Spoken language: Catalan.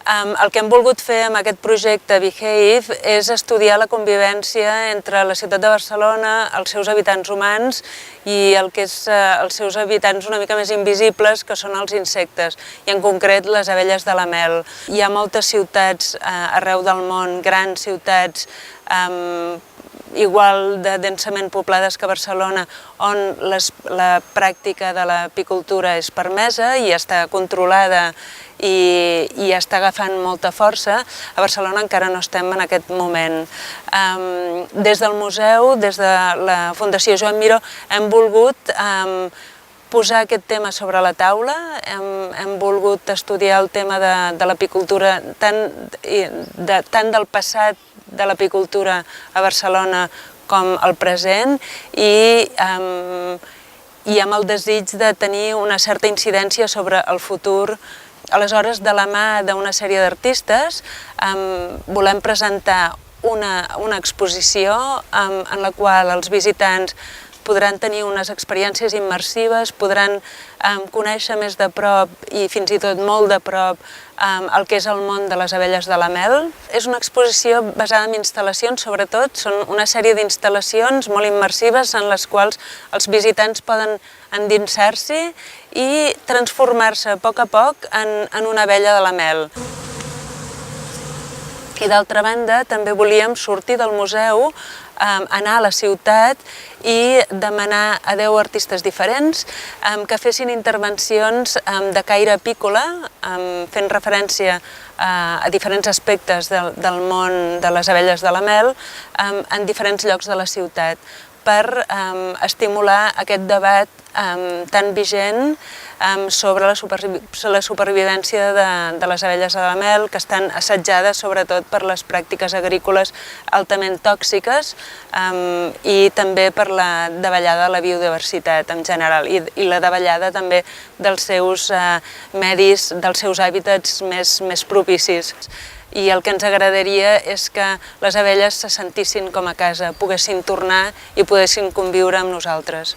El que hem volgut fer amb aquest projecte Behave és estudiar la convivència entre la ciutat de Barcelona, els seus habitants humans i els seus habitants una mica més invisibles, que són els insectes, i en concret les abelles de la mel. Hi ha moltes ciutats arreu del món, grans ciutats, igual de densament poblades que Barcelona, on la pràctica de l'apicultura és permesa i està controlada i està agafant molta força. A Barcelona encara no estem en aquest moment. Des del museu, des de la Fundació Joan Miró, hem volgut posar aquest tema sobre la taula, hem volgut estudiar el tema de l'apicultura, tant del passat de l'apicultura a Barcelona com el present, i amb el desig de tenir una certa incidència sobre el futur. Aleshores, de la mà d'una sèrie d'artistes, volem presentar una exposició en la qual els visitants podran tenir unes experiències immersives, podran conèixer més de prop i fins i tot molt de prop el que és el món de les abelles de la mel. És una exposició basada en instal·lacions, sobretot. Són una sèrie d'instal·lacions molt immersives en les quals els visitants poden endinsar-s'hi i transformar-se a poc en una abella de la mel. I d'altra banda, també volíem sortir del museu, anar a la ciutat i demanar a 10 artistes diferents que fessin intervencions de caire apícola, fent referència a diferents aspectes del món de les abelles de la mel en diferents llocs de la ciutat, per estimular aquest debat tan vigent sobre la supervivència de les abelles de la mel, que estan assetjades sobretot per les pràctiques agrícoles altament tòxiques i també per la davallada de la biodiversitat en general i la davallada també dels seus medis, dels seus hàbitats més propicis. I el que ens agradaria és que les abelles se sentissin com a casa, poguessin tornar i poguessin conviure amb nosaltres.